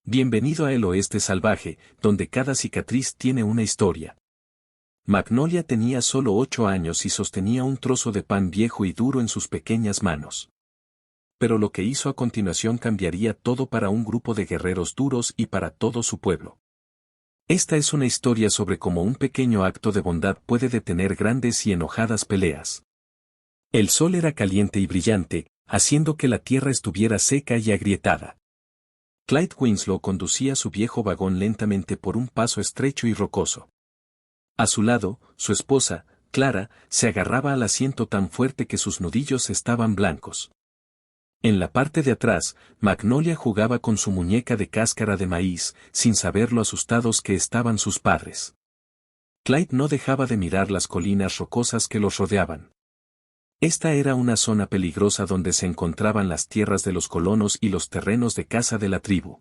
Bienvenido a El Oeste Salvaje, donde cada cicatriz tiene una historia. Magnolia tenía solo 8 años y sostenía un trozo de pan viejo y duro en sus pequeñas manos. Pero lo que hizo a continuación cambiaría todo para un grupo de guerreros duros y para todo su pueblo. Esta es una historia sobre cómo un pequeño acto de bondad puede detener grandes y enojadas peleas. El sol era caliente y brillante, haciendo que la tierra estuviera seca y agrietada. Clyde Winslow conducía su viejo vagón lentamente por un paso estrecho y rocoso. A su lado, su esposa, Clara, se agarraba al asiento tan fuerte que sus nudillos estaban blancos. En la parte de atrás, Magnolia jugaba con su muñeca de cáscara de maíz, sin saber lo asustados que estaban sus padres. Clyde no dejaba de mirar las colinas rocosas que los rodeaban. Esta era una zona peligrosa donde se encontraban las tierras de los colonos y los terrenos de caza de la tribu.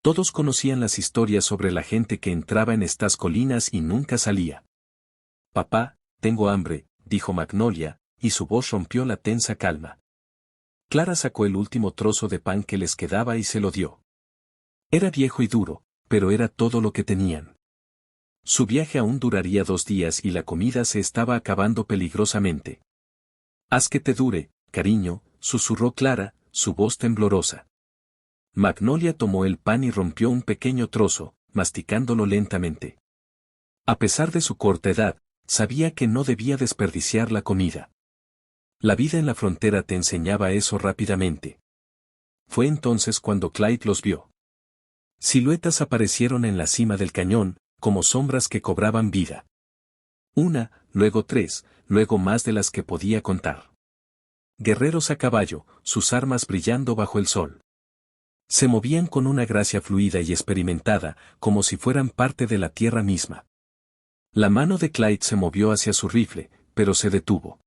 Todos conocían las historias sobre la gente que entraba en estas colinas y nunca salía. «Papá, tengo hambre», dijo Magnolia, y su voz rompió la tensa calma. Clara sacó el último trozo de pan que les quedaba y se lo dio. Era viejo y duro, pero era todo lo que tenían. Su viaje aún duraría 2 días y la comida se estaba acabando peligrosamente. «Haz que te dure, cariño», susurró Clara, su voz temblorosa. Magnolia tomó el pan y rompió un pequeño trozo, masticándolo lentamente. A pesar de su corta edad, sabía que no debía desperdiciar la comida. La vida en la frontera te enseñaba eso rápidamente. Fue entonces cuando Clyde los vio. Siluetas aparecieron en la cima del cañón, como sombras que cobraban vida. 1, luego 3, luego más de las que podía contar. Guerreros a caballo, sus armas brillando bajo el sol. Se movían con una gracia fluida y experimentada, como si fueran parte de la tierra misma. La mano de Clyde se movió hacia su rifle, pero se detuvo.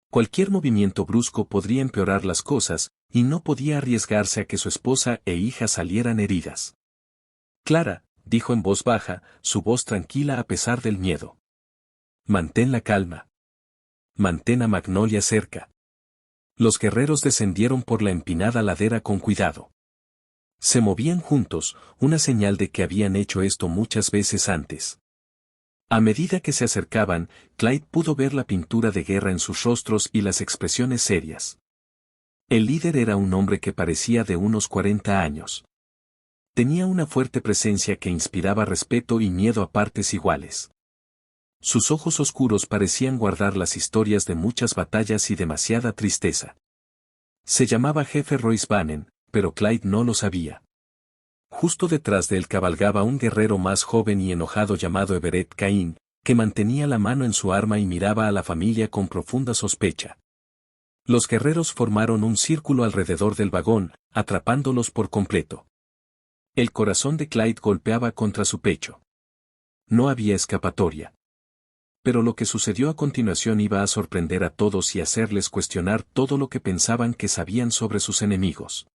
Cualquier movimiento brusco podría empeorar las cosas, y no podía arriesgarse a que su esposa e hija salieran heridas. «Clara», dijo en voz baja, su voz tranquila a pesar del miedo. «Mantén la calma. Mantén a Magnolia cerca». Los guerreros descendieron por la empinada ladera con cuidado. Se movían juntos, una señal de que habían hecho esto muchas veces antes. A medida que se acercaban, Clyde pudo ver la pintura de guerra en sus rostros y las expresiones serias. El líder era un hombre que parecía de unos 40 años. Tenía una fuerte presencia que inspiraba respeto y miedo a partes iguales. Sus ojos oscuros parecían guardar las historias de muchas batallas y demasiada tristeza. Se llamaba Jefe Royce Bannon, pero Clyde no lo sabía. Justo detrás de él cabalgaba un guerrero más joven y enojado llamado Everett Cain, que mantenía la mano en su arma y miraba a la familia con profunda sospecha. Los guerreros formaron un círculo alrededor del vagón, atrapándolos por completo. El corazón de Clyde golpeaba contra su pecho. No había escapatoria. Pero lo que sucedió a continuación iba a sorprender a todos y hacerles cuestionar todo lo que pensaban que sabían sobre sus enemigos.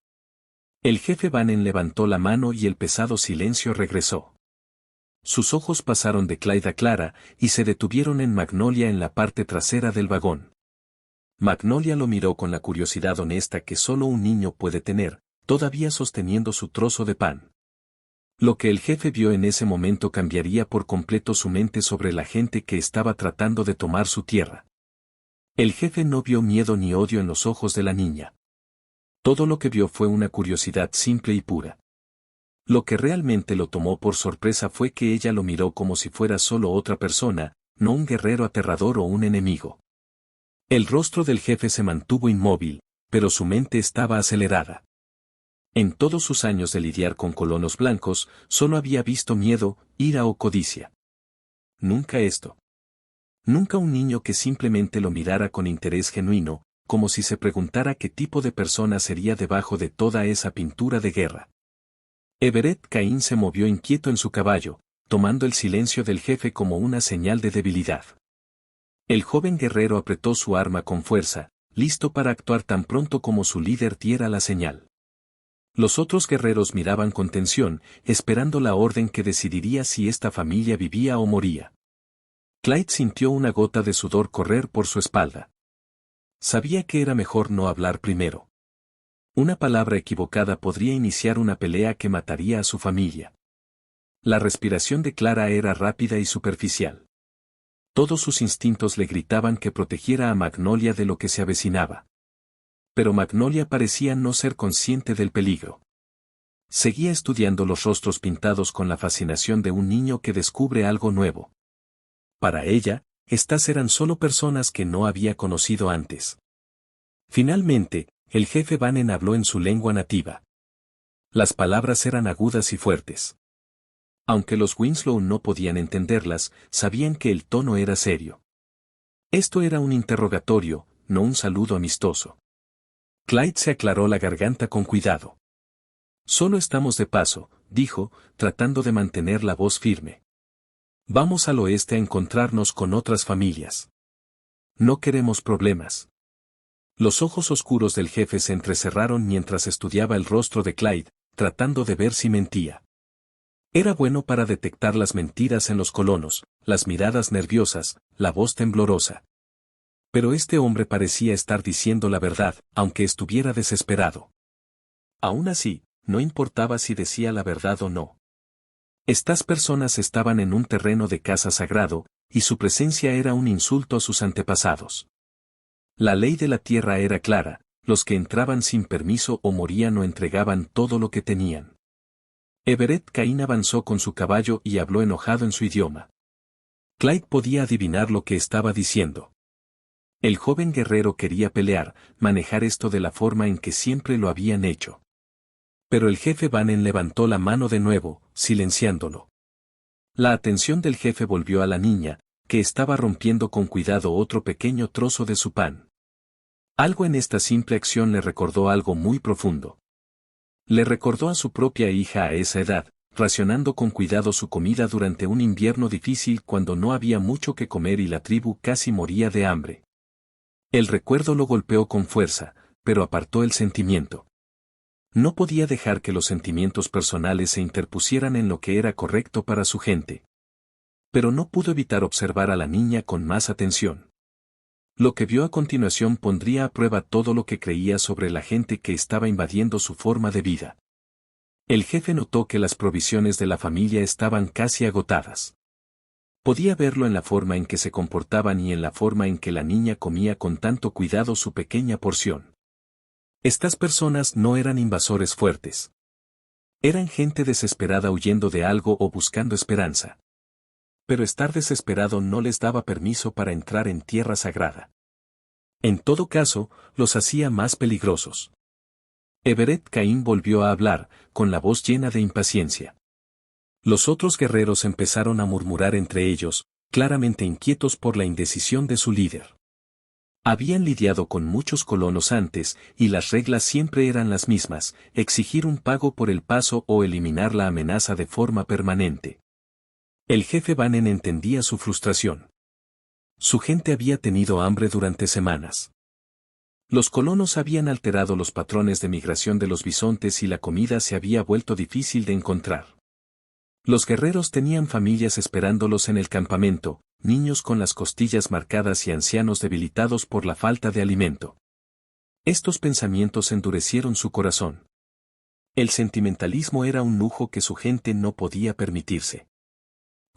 El jefe Bannon levantó la mano y el pesado silencio regresó. Sus ojos pasaron de Clyde a Clara y se detuvieron en Magnolia en la parte trasera del vagón. Magnolia lo miró con la curiosidad honesta que solo un niño puede tener, todavía sosteniendo su trozo de pan. Lo que el jefe vio en ese momento cambiaría por completo su mente sobre la gente que estaba tratando de tomar su tierra. El jefe no vio miedo ni odio en los ojos de la niña. Todo lo que vio fue una curiosidad simple y pura. Lo que realmente lo tomó por sorpresa fue que ella lo miró como si fuera solo otra persona, no un guerrero aterrador o un enemigo. El rostro del jefe se mantuvo inmóvil, pero su mente estaba acelerada. En todos sus años de lidiar con colonos blancos, solo había visto miedo, ira o codicia. Nunca esto. Nunca un niño que simplemente lo mirara con interés genuino, como si se preguntara qué tipo de persona sería debajo de toda esa pintura de guerra. Everett Cain se movió inquieto en su caballo, tomando el silencio del jefe como una señal de debilidad. El joven guerrero apretó su arma con fuerza, listo para actuar tan pronto como su líder diera la señal. Los otros guerreros miraban con tensión, esperando la orden que decidiría si esta familia vivía o moría. Clyde sintió una gota de sudor correr por su espalda. Sabía que era mejor no hablar primero. Una palabra equivocada podría iniciar una pelea que mataría a su familia. La respiración de Clara era rápida y superficial. Todos sus instintos le gritaban que protegiera a Magnolia de lo que se avecinaba. Pero Magnolia parecía no ser consciente del peligro. Seguía estudiando los rostros pintados con la fascinación de un niño que descubre algo nuevo. Para ella, estas eran solo personas que no había conocido antes. Finalmente, el jefe Bannon habló en su lengua nativa. Las palabras eran agudas y fuertes. Aunque los Winslow no podían entenderlas, sabían que el tono era serio. Esto era un interrogatorio, no un saludo amistoso. Clyde se aclaró la garganta con cuidado. Solo estamos de paso, dijo, tratando de mantener la voz firme. Vamos al oeste a encontrarnos con otras familias. No queremos problemas. Los ojos oscuros del jefe se entrecerraron mientras estudiaba el rostro de Clyde, tratando de ver si mentía. Era bueno para detectar las mentiras en los colonos, las miradas nerviosas, la voz temblorosa. Pero este hombre parecía estar diciendo la verdad, aunque estuviera desesperado. Aún así, no importaba si decía la verdad o no. Estas personas estaban en un terreno de caza sagrado, y su presencia era un insulto a sus antepasados. La ley de la tierra era clara, los que entraban sin permiso o morían o entregaban todo lo que tenían. Everett Cain avanzó con su caballo y habló enojado en su idioma. Clyde podía adivinar lo que estaba diciendo. El joven guerrero quería pelear, manejar esto de la forma en que siempre lo habían hecho. Pero el jefe Bannon levantó la mano de nuevo, silenciándolo. La atención del jefe volvió a la niña, que estaba rompiendo con cuidado otro pequeño trozo de su pan. Algo en esta simple acción le recordó algo muy profundo. Le recordó a su propia hija a esa edad, racionando con cuidado su comida durante un invierno difícil cuando no había mucho que comer y la tribu casi moría de hambre. El recuerdo lo golpeó con fuerza, pero apartó el sentimiento. No podía dejar que los sentimientos personales se interpusieran en lo que era correcto para su gente. Pero no pudo evitar observar a la niña con más atención. Lo que vio a continuación pondría a prueba todo lo que creía sobre la gente que estaba invadiendo su forma de vida. El jefe notó que las provisiones de la familia estaban casi agotadas. Podía verlo en la forma en que se comportaban y en la forma en que la niña comía con tanto cuidado su pequeña porción. Estas personas no eran invasores fuertes. Eran gente desesperada huyendo de algo o buscando esperanza. Pero estar desesperado no les daba permiso para entrar en tierra sagrada. En todo caso, los hacía más peligrosos. Everett Cain volvió a hablar, con la voz llena de impaciencia. Los otros guerreros empezaron a murmurar entre ellos, claramente inquietos por la indecisión de su líder. Habían lidiado con muchos colonos antes, y las reglas siempre eran las mismas, exigir un pago por el paso o eliminar la amenaza de forma permanente. El jefe Bannon entendía su frustración. Su gente había tenido hambre durante semanas. Los colonos habían alterado los patrones de migración de los bisontes y la comida se había vuelto difícil de encontrar. Los guerreros tenían familias esperándolos en el campamento, niños con las costillas marcadas y ancianos debilitados por la falta de alimento. Estos pensamientos endurecieron su corazón. El sentimentalismo era un lujo que su gente no podía permitirse.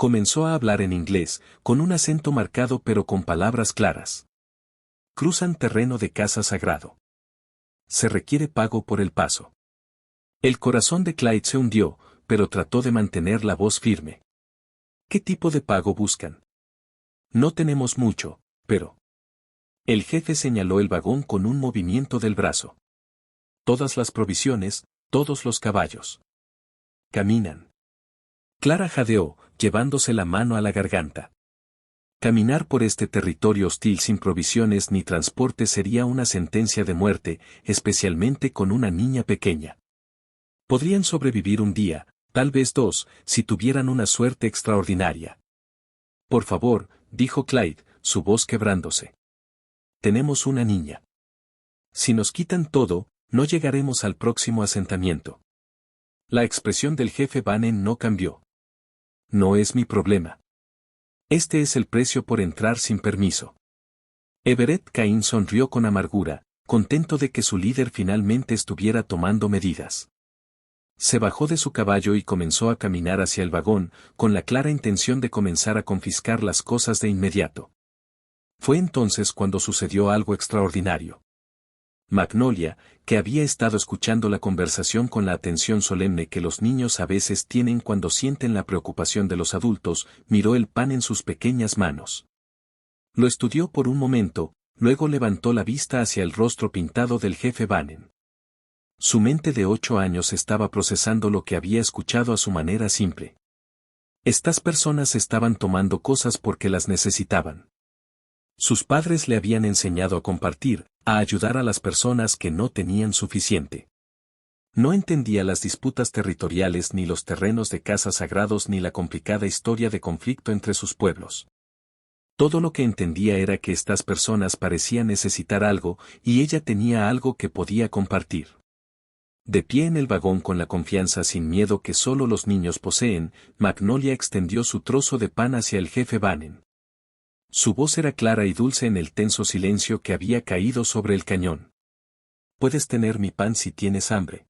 Comenzó a hablar en inglés, con un acento marcado pero con palabras claras. Cruzan terreno de caza sagrado. Se requiere pago por el paso. El corazón de Clyde se hundió, pero trató de mantener la voz firme. ¿Qué tipo de pago buscan? No tenemos mucho, pero... El jefe señaló el vagón con un movimiento del brazo. Todas las provisiones, todos los caballos. Caminan. Clara jadeó, llevándose la mano a la garganta. Caminar por este territorio hostil sin provisiones ni transporte sería una sentencia de muerte, especialmente con una niña pequeña. Podrían sobrevivir un día, tal vez dos, si tuvieran una suerte extraordinaria. Por favor, dijo Clyde, su voz quebrándose. Tenemos una niña. Si nos quitan todo, no llegaremos al próximo asentamiento. La expresión del jefe Bannon no cambió. No es mi problema. Este es el precio por entrar sin permiso. Everett Cain sonrió con amargura, contento de que su líder finalmente estuviera tomando medidas. Se bajó de su caballo y comenzó a caminar hacia el vagón, con la clara intención de comenzar a confiscar las cosas de inmediato. Fue entonces cuando sucedió algo extraordinario. Magnolia, que había estado escuchando la conversación con la atención solemne que los niños a veces tienen cuando sienten la preocupación de los adultos, miró el pan en sus pequeñas manos. Lo estudió por un momento, luego levantó la vista hacia el rostro pintado del jefe Bannon. Su mente de 8 años estaba procesando lo que había escuchado a su manera simple. Estas personas estaban tomando cosas porque las necesitaban. Sus padres le habían enseñado a compartir, a ayudar a las personas que no tenían suficiente. No entendía las disputas territoriales ni los terrenos de caza sagrados ni la complicada historia de conflicto entre sus pueblos. Todo lo que entendía era que estas personas parecían necesitar algo y ella tenía algo que podía compartir. De pie en el vagón con la confianza sin miedo que solo los niños poseen, Magnolia extendió su trozo de pan hacia el jefe Bannon. Su voz era clara y dulce en el tenso silencio que había caído sobre el cañón. «Puedes tener mi pan si tienes hambre».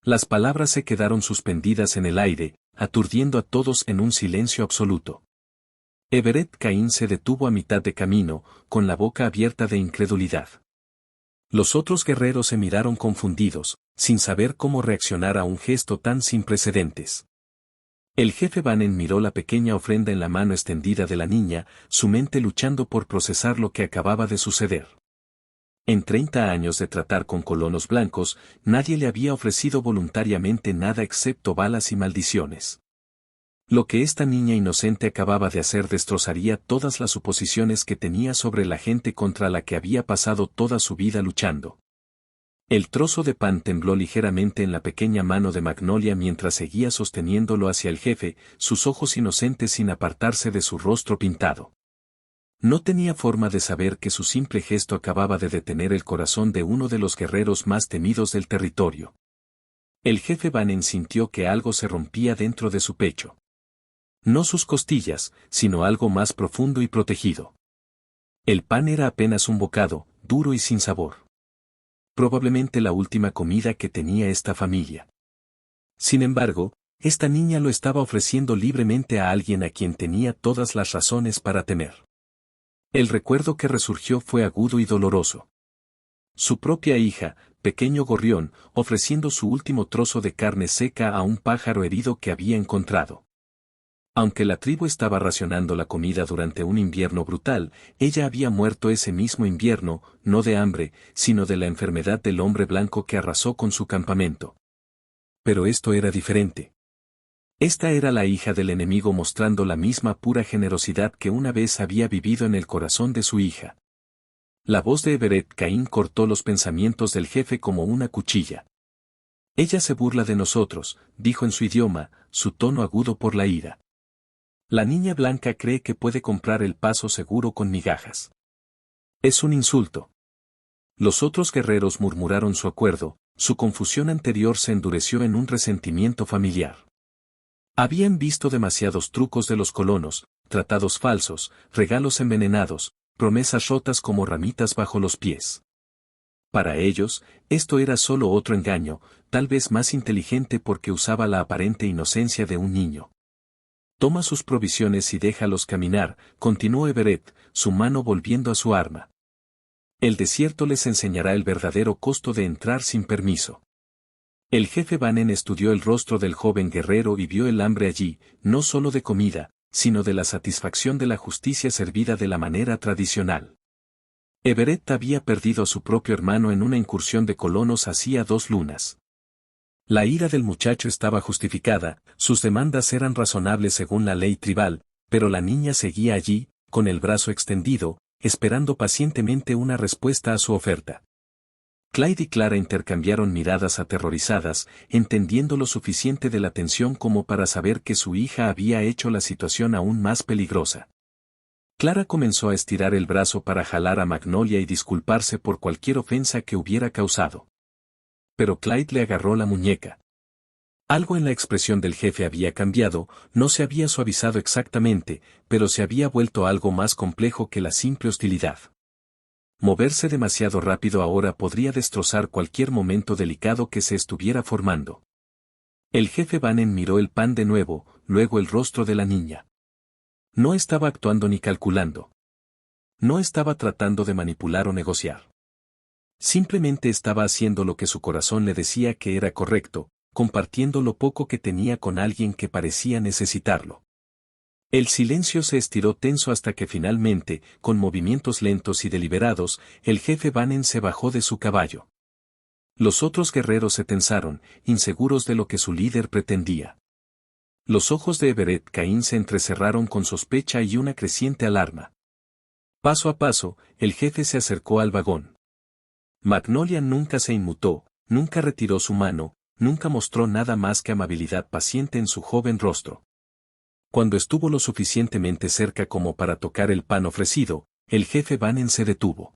Las palabras se quedaron suspendidas en el aire, aturdiendo a todos en un silencio absoluto. Everett Cain se detuvo a mitad de camino, con la boca abierta de incredulidad. Los otros guerreros se miraron confundidos, sin saber cómo reaccionar a un gesto tan sin precedentes. El jefe Bannon miró la pequeña ofrenda en la mano extendida de la niña, su mente luchando por procesar lo que acababa de suceder. En 30 años de tratar con colonos blancos, nadie le había ofrecido voluntariamente nada excepto balas y maldiciones. Lo que esta niña inocente acababa de hacer destrozaría todas las suposiciones que tenía sobre la gente contra la que había pasado toda su vida luchando. El trozo de pan tembló ligeramente en la pequeña mano de Magnolia mientras seguía sosteniéndolo hacia el jefe, sus ojos inocentes sin apartarse de su rostro pintado. No tenía forma de saber que su simple gesto acababa de detener el corazón de uno de los guerreros más temidos del territorio. El jefe Bannon sintió que algo se rompía dentro de su pecho. No sus costillas, sino algo más profundo y protegido. El pan era apenas un bocado, duro y sin sabor. Probablemente la última comida que tenía esta familia. Sin embargo, esta niña lo estaba ofreciendo libremente a alguien a quien tenía todas las razones para temer. El recuerdo que resurgió fue agudo y doloroso. Su propia hija, pequeño gorrión, ofreciendo su último trozo de carne seca a un pájaro herido que había encontrado. Aunque la tribu estaba racionando la comida durante un invierno brutal, ella había muerto ese mismo invierno, no de hambre, sino de la enfermedad del hombre blanco que arrasó con su campamento. Pero esto era diferente. Esta era la hija del enemigo mostrando la misma pura generosidad que una vez había vivido en el corazón de su hija. La voz de Everett Cain cortó los pensamientos del jefe como una cuchilla. Ella se burla de nosotros, dijo en su idioma, su tono agudo por la ira. La niña blanca cree que puede comprar el paso seguro con migajas. Es un insulto. Los otros guerreros murmuraron su acuerdo, su confusión anterior se endureció en un resentimiento familiar. Habían visto demasiados trucos de los colonos, tratados falsos, regalos envenenados, promesas rotas como ramitas bajo los pies. Para ellos, esto era solo otro engaño, tal vez más inteligente porque usaba la aparente inocencia de un niño. Toma sus provisiones y déjalos caminar, continuó Everett, su mano volviendo a su arma. El desierto les enseñará el verdadero costo de entrar sin permiso. El jefe Bannon estudió el rostro del joven guerrero y vio el hambre allí, no solo de comida, sino de la satisfacción de la justicia servida de la manera tradicional. Everett había perdido a su propio hermano en una incursión de colonos hacía 2 lunas. La ira del muchacho estaba justificada, sus demandas eran razonables según la ley tribal, pero la niña seguía allí, con el brazo extendido, esperando pacientemente una respuesta a su oferta. Clyde y Clara intercambiaron miradas aterrorizadas, entendiendo lo suficiente de la tensión como para saber que su hija había hecho la situación aún más peligrosa. Clara comenzó a estirar el brazo para jalar a Magnolia y disculparse por cualquier ofensa que hubiera causado. Pero Clyde le agarró la muñeca. Algo en la expresión del jefe había cambiado, no se había suavizado exactamente, pero se había vuelto algo más complejo que la simple hostilidad. Moverse demasiado rápido ahora podría destrozar cualquier momento delicado que se estuviera formando. El jefe Banen miró el pan de nuevo, luego el rostro de la niña. No estaba actuando ni calculando. No estaba tratando de manipular o negociar. Simplemente estaba haciendo lo que su corazón le decía que era correcto, compartiendo lo poco que tenía con alguien que parecía necesitarlo. El silencio se estiró tenso hasta que finalmente, con movimientos lentos y deliberados, el jefe Banen se bajó de su caballo. Los otros guerreros se tensaron, inseguros de lo que su líder pretendía. Los ojos de Everett Caín se entrecerraron con sospecha y una creciente alarma. Paso a paso, el jefe se acercó al vagón. Magnolia nunca se inmutó, nunca retiró su mano, nunca mostró nada más que amabilidad paciente en su joven rostro. Cuando estuvo lo suficientemente cerca como para tocar el pan ofrecido, el jefe Banen se detuvo.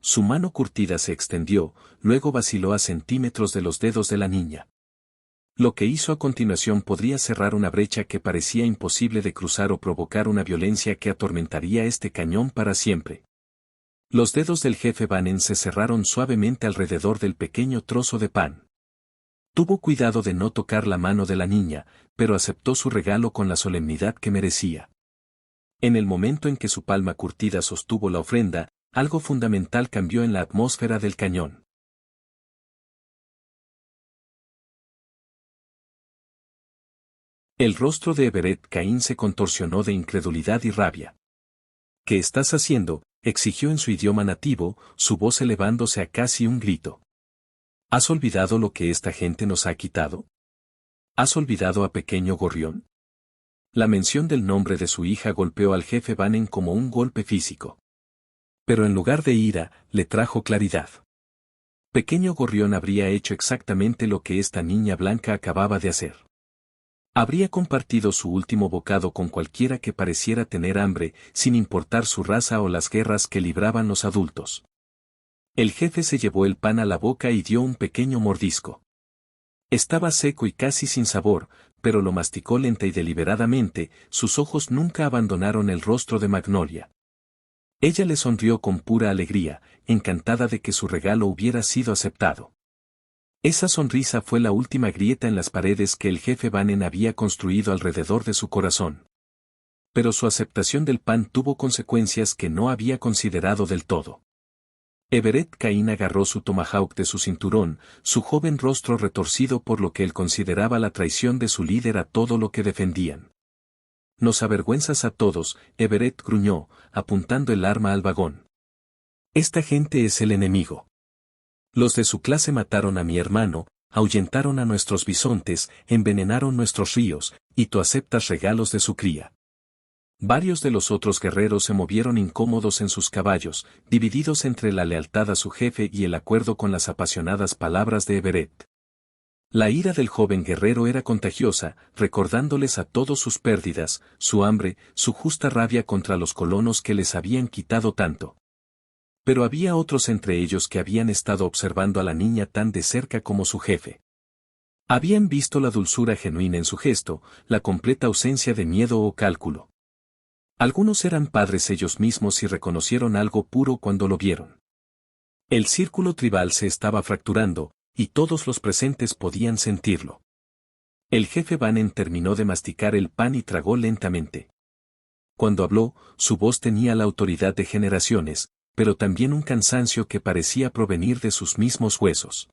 Su mano curtida se extendió, luego vaciló a centímetros de los dedos de la niña. Lo que hizo a continuación podría cerrar una brecha que parecía imposible de cruzar o provocar una violencia que atormentaría este cañón para siempre. Los dedos del jefe Banen se cerraron suavemente alrededor del pequeño trozo de pan. Tuvo cuidado de no tocar la mano de la niña, pero aceptó su regalo con la solemnidad que merecía. En el momento en que su palma curtida sostuvo la ofrenda, algo fundamental cambió en la atmósfera del cañón. El rostro de Everett Caín se contorsionó de incredulidad y rabia. ¿Qué estás haciendo?, exigió en su idioma nativo, su voz elevándose a casi un grito. ¿Has olvidado lo que esta gente nos ha quitado? ¿Has olvidado a Pequeño Gorrión? La mención del nombre de su hija golpeó al jefe Banen como un golpe físico. Pero en lugar de ira, le trajo claridad. Pequeño Gorrión habría hecho exactamente lo que esta niña blanca acababa de hacer. Habría compartido su último bocado con cualquiera que pareciera tener hambre, sin importar su raza o las guerras que libraban los adultos. El jefe se llevó el pan a la boca y dio un pequeño mordisco. Estaba seco y casi sin sabor, pero lo masticó lenta y deliberadamente, sus ojos nunca abandonaron el rostro de Magnolia. Ella le sonrió con pura alegría, encantada de que su regalo hubiera sido aceptado. Esa sonrisa fue la última grieta en las paredes que el jefe Banen había construido alrededor de su corazón. Pero su aceptación del pan tuvo consecuencias que no había considerado del todo. Everett Caín agarró su tomahawk de su cinturón, su joven rostro retorcido por lo que él consideraba la traición de su líder a todo lo que defendían. Nos avergüenzas a todos, Everett gruñó, apuntando el arma al vagón. Esta gente es el enemigo. Los de su clase mataron a mi hermano, ahuyentaron a nuestros bisontes, envenenaron nuestros ríos, y tú aceptas regalos de su cría. Varios de los otros guerreros se movieron incómodos en sus caballos, divididos entre la lealtad a su jefe y el acuerdo con las apasionadas palabras de Everett. La ira del joven guerrero era contagiosa, recordándoles a todos sus pérdidas, su hambre, su justa rabia contra los colonos que les habían quitado tanto. Pero había otros entre ellos que habían estado observando a la niña tan de cerca como su jefe. Habían visto la dulzura genuina en su gesto, la completa ausencia de miedo o cálculo. Algunos eran padres ellos mismos y reconocieron algo puro cuando lo vieron. El círculo tribal se estaba fracturando, y todos los presentes podían sentirlo. El jefe Banen terminó de masticar el pan y tragó lentamente. Cuando habló, su voz tenía la autoridad de generaciones, pero también un cansancio que parecía provenir de sus mismos huesos.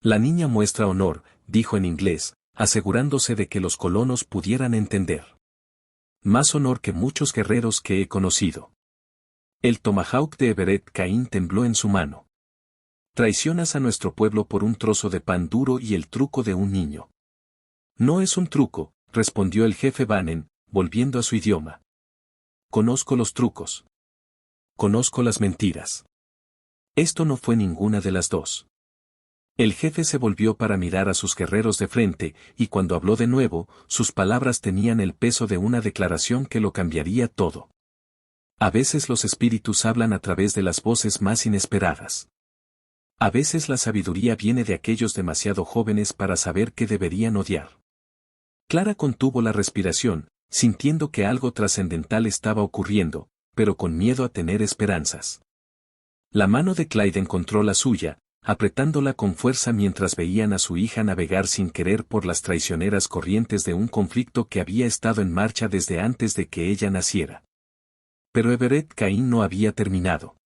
La niña muestra honor, dijo en inglés, asegurándose de que los colonos pudieran entender. Más honor que muchos guerreros que he conocido. El tomahawk de Everett Caín tembló en su mano. Traicionas a nuestro pueblo por un trozo de pan duro y el truco de un niño. No es un truco, respondió el jefe Banen, volviendo a su idioma. Conozco los trucos. Conozco las mentiras. Esto no fue ninguna de las dos. El jefe se volvió para mirar a sus guerreros de frente, y cuando habló de nuevo, sus palabras tenían el peso de una declaración que lo cambiaría todo. A veces los espíritus hablan a través de las voces más inesperadas. A veces la sabiduría viene de aquellos demasiado jóvenes para saber qué deberían odiar. Clara contuvo la respiración, sintiendo que algo trascendental estaba ocurriendo, pero con miedo a tener esperanzas. La mano de Clyde encontró la suya, apretándola con fuerza mientras veían a su hija navegar sin querer por las traicioneras corrientes de un conflicto que había estado en marcha desde antes de que ella naciera. Pero Everett Cain no había terminado.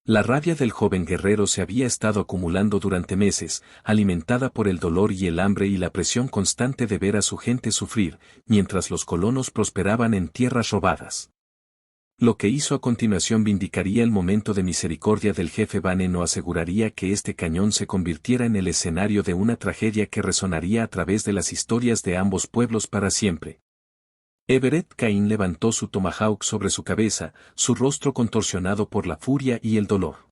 La rabia del joven guerrero se había estado acumulando durante meses, alimentada por el dolor y el hambre y la presión constante de ver a su gente sufrir, mientras los colonos prosperaban en tierras robadas. Lo que hizo a continuación vindicaría el momento de misericordia del jefe Bannon o aseguraría que este cañón se convirtiera en el escenario de una tragedia que resonaría a través de las historias de ambos pueblos para siempre. Everett Cain levantó su tomahawk sobre su cabeza, su rostro contorsionado por la furia y el dolor.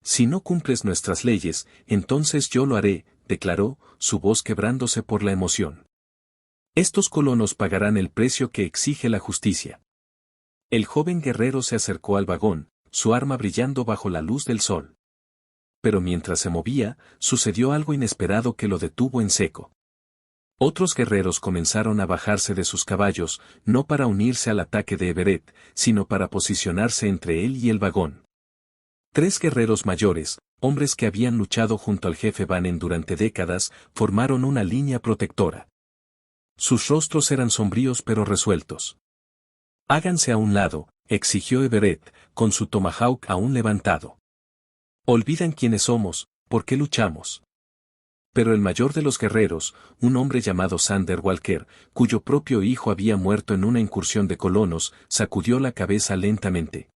Si no cumples nuestras leyes, entonces yo lo haré, declaró, su voz quebrándose por la emoción. Estos colonos pagarán el precio que exige la justicia. El joven guerrero se acercó al vagón, su arma brillando bajo la luz del sol. Pero mientras se movía, sucedió algo inesperado que lo detuvo en seco. Otros guerreros comenzaron a bajarse de sus caballos, no para unirse al ataque de Everett, sino para posicionarse entre él y el vagón. 3 guerreros mayores, hombres que habían luchado junto al jefe Bannon durante décadas, formaron una línea protectora. Sus rostros eran sombríos pero resueltos. Háganse a un lado, exigió Everett, con su tomahawk aún levantado. Olvidan quiénes somos, por qué luchamos. Pero el mayor de los guerreros, un hombre llamado Sander Walker, cuyo propio hijo había muerto en una incursión de colonos, sacudió la cabeza lentamente.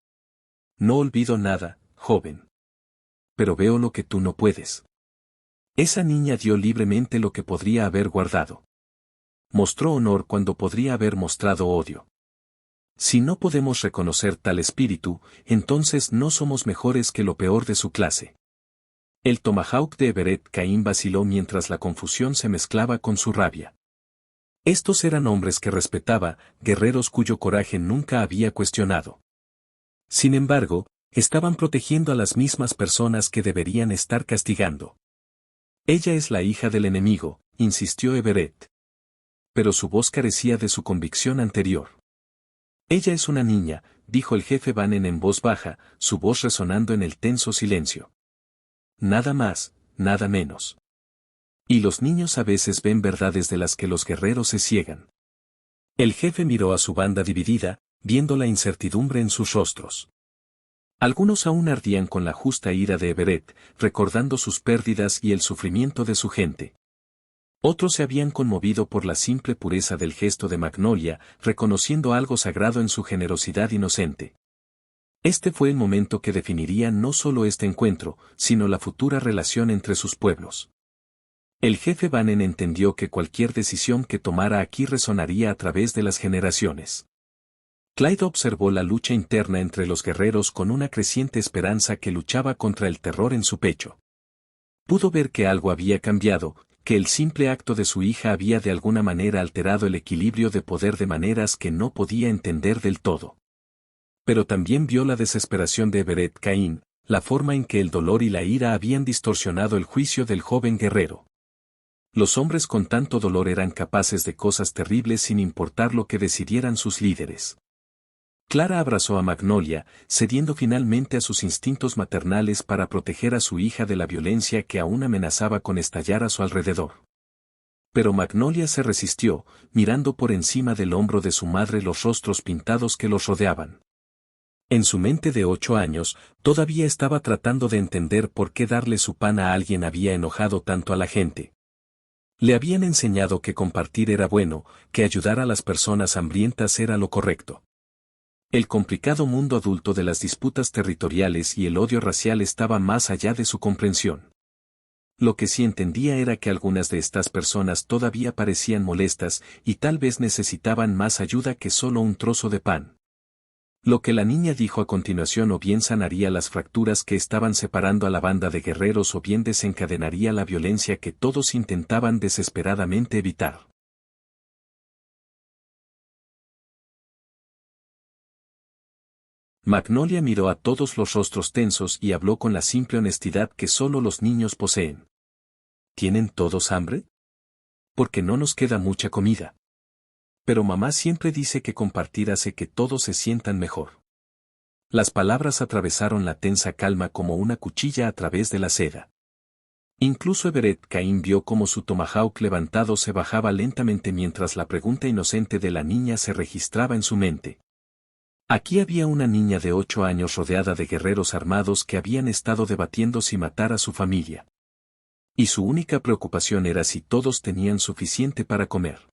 No olvido nada, joven. Pero veo lo que tú no puedes. Esa niña dio libremente lo que podría haber guardado. Mostró honor cuando podría haber mostrado odio. Si no podemos reconocer tal espíritu, entonces no somos mejores que lo peor de su clase. El tomahawk de Everett Cain vaciló mientras la confusión se mezclaba con su rabia. Estos eran hombres que respetaba, guerreros cuyo coraje nunca había cuestionado. Sin embargo, estaban protegiendo a las mismas personas que deberían estar castigando. Ella es la hija del enemigo, insistió Everett. Pero su voz carecía de su convicción anterior. Ella es una niña, dijo el jefe Bannon en voz baja, su voz resonando en el tenso silencio. Nada más, nada menos. Y los niños a veces ven verdades de las que los guerreros se ciegan. El jefe miró a su banda dividida, viendo la incertidumbre en sus rostros. Algunos aún ardían con la justa ira de Everett, recordando sus pérdidas y el sufrimiento de su gente. Otros se habían conmovido por la simple pureza del gesto de Magnolia, reconociendo algo sagrado en su generosidad inocente. Este fue el momento que definiría no solo este encuentro, sino la futura relación entre sus pueblos. El jefe Bannon entendió que cualquier decisión que tomara aquí resonaría a través de las generaciones. Clyde observó la lucha interna entre los guerreros con una creciente esperanza que luchaba contra el terror en su pecho. Pudo ver que algo había cambiado, que el simple acto de su hija había de alguna manera alterado el equilibrio de poder de maneras que no podía entender del todo. Pero también vio la desesperación de Everett Cain, la forma en que el dolor y la ira habían distorsionado el juicio del joven guerrero. Los hombres con tanto dolor eran capaces de cosas terribles sin importar lo que decidieran sus líderes. Clara abrazó a Magnolia, cediendo finalmente a sus instintos maternales para proteger a su hija de la violencia que aún amenazaba con estallar a su alrededor. Pero Magnolia se resistió, mirando por encima del hombro de su madre los rostros pintados que los rodeaban. En su mente de 8 años, todavía estaba tratando de entender por qué darle su pan a alguien había enojado tanto a la gente. Le habían enseñado que compartir era bueno, que ayudar a las personas hambrientas era lo correcto. El complicado mundo adulto de las disputas territoriales y el odio racial estaba más allá de su comprensión. Lo que sí entendía era que algunas de estas personas todavía parecían molestas y tal vez necesitaban más ayuda que solo un trozo de pan. Lo que la niña dijo a continuación o bien sanaría las fracturas que estaban separando a la banda de guerreros o bien desencadenaría la violencia que todos intentaban desesperadamente evitar. Magnolia miró a todos los rostros tensos y habló con la simple honestidad que solo los niños poseen. ¿Tienen todos hambre? Porque no nos queda mucha comida. Pero mamá siempre dice que compartir hace que todos se sientan mejor. Las palabras atravesaron la tensa calma como una cuchilla a través de la seda. Incluso Everett Cain vio cómo su tomahawk levantado se bajaba lentamente mientras la pregunta inocente de la niña se registraba en su mente. Aquí había una niña de 8 años rodeada de guerreros armados que habían estado debatiendo si matar a su familia. Y su única preocupación era si todos tenían suficiente para comer.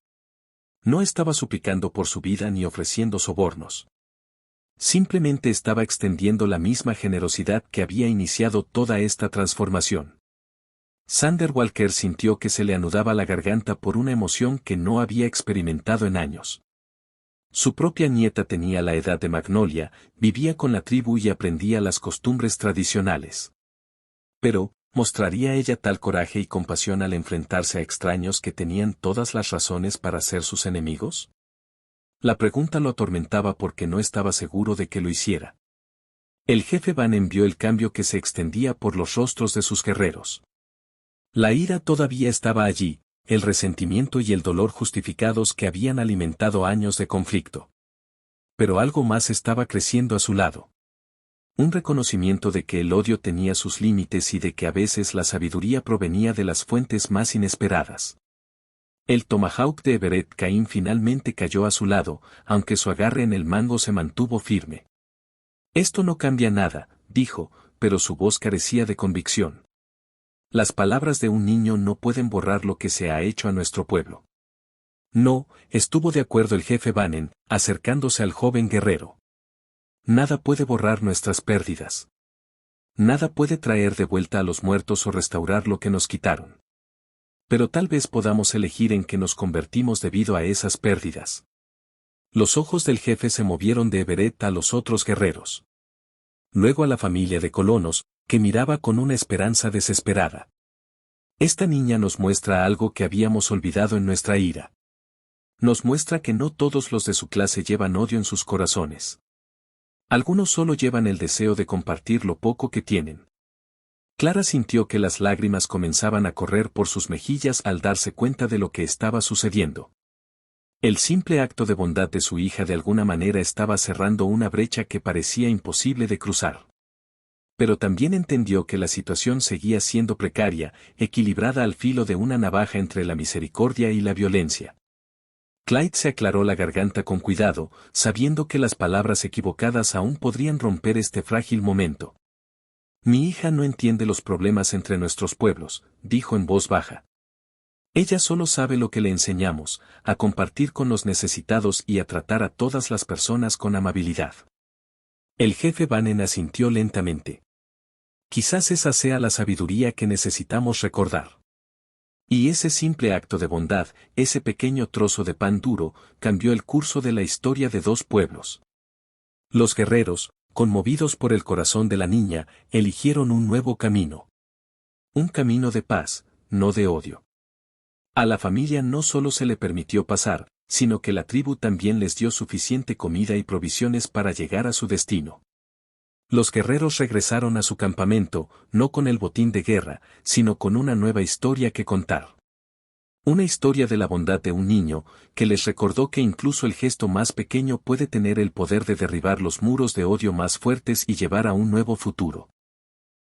No estaba suplicando por su vida ni ofreciendo sobornos. Simplemente estaba extendiendo la misma generosidad que había iniciado toda esta transformación. Sander Walker sintió que se le anudaba la garganta por una emoción que no había experimentado en años. Su propia nieta tenía la edad de Magnolia, vivía con la tribu y aprendía las costumbres tradicionales. Pero, ¿mostraría ella tal coraje y compasión al enfrentarse a extraños que tenían todas las razones para ser sus enemigos? La pregunta lo atormentaba porque no estaba seguro de que lo hiciera. El jefe Bannon vio el cambio que se extendía por los rostros de sus guerreros. La ira todavía estaba allí, el resentimiento y el dolor justificados que habían alimentado años de conflicto. Pero algo más estaba creciendo a su lado. Un reconocimiento de que el odio tenía sus límites y de que a veces la sabiduría provenía de las fuentes más inesperadas. El tomahawk de Everett Cain finalmente cayó a su lado, aunque su agarre en el mango se mantuvo firme. Esto no cambia nada, dijo, pero su voz carecía de convicción. Las palabras de un niño no pueden borrar lo que se ha hecho a nuestro pueblo. No, estuvo de acuerdo el jefe Bannon, acercándose al joven guerrero. Nada puede borrar nuestras pérdidas. Nada puede traer de vuelta a los muertos o restaurar lo que nos quitaron. Pero tal vez podamos elegir en qué nos convertimos debido a esas pérdidas. Los ojos del jefe se movieron de Everett a los otros guerreros. Luego a la familia de colonos, que miraba con una esperanza desesperada. Esta niña nos muestra algo que habíamos olvidado en nuestra ira. Nos muestra que no todos los de su clase llevan odio en sus corazones. Algunos solo llevan el deseo de compartir lo poco que tienen. Clara sintió que las lágrimas comenzaban a correr por sus mejillas al darse cuenta de lo que estaba sucediendo. El simple acto de bondad de su hija de alguna manera estaba cerrando una brecha que parecía imposible de cruzar. Pero también entendió que la situación seguía siendo precaria, equilibrada al filo de una navaja entre la misericordia y la violencia. Clyde se aclaró la garganta con cuidado, sabiendo que las palabras equivocadas aún podrían romper este frágil momento. Mi hija no entiende los problemas entre nuestros pueblos, dijo en voz baja. Ella solo sabe lo que le enseñamos, a compartir con los necesitados y a tratar a todas las personas con amabilidad. El jefe Bannon asintió lentamente. Quizás esa sea la sabiduría que necesitamos recordar. Y ese simple acto de bondad, ese pequeño trozo de pan duro, cambió el curso de la historia de dos pueblos. Los guerreros, conmovidos por el corazón de la niña, eligieron un nuevo camino. Un camino de paz, no de odio. A la familia no solo se le permitió pasar, sino que la tribu también les dio suficiente comida y provisiones para llegar a su destino. Los guerreros regresaron a su campamento, no con el botín de guerra, sino con una nueva historia que contar. Una historia de la bondad de un niño, que les recordó que incluso el gesto más pequeño puede tener el poder de derribar los muros de odio más fuertes y llevar a un nuevo futuro.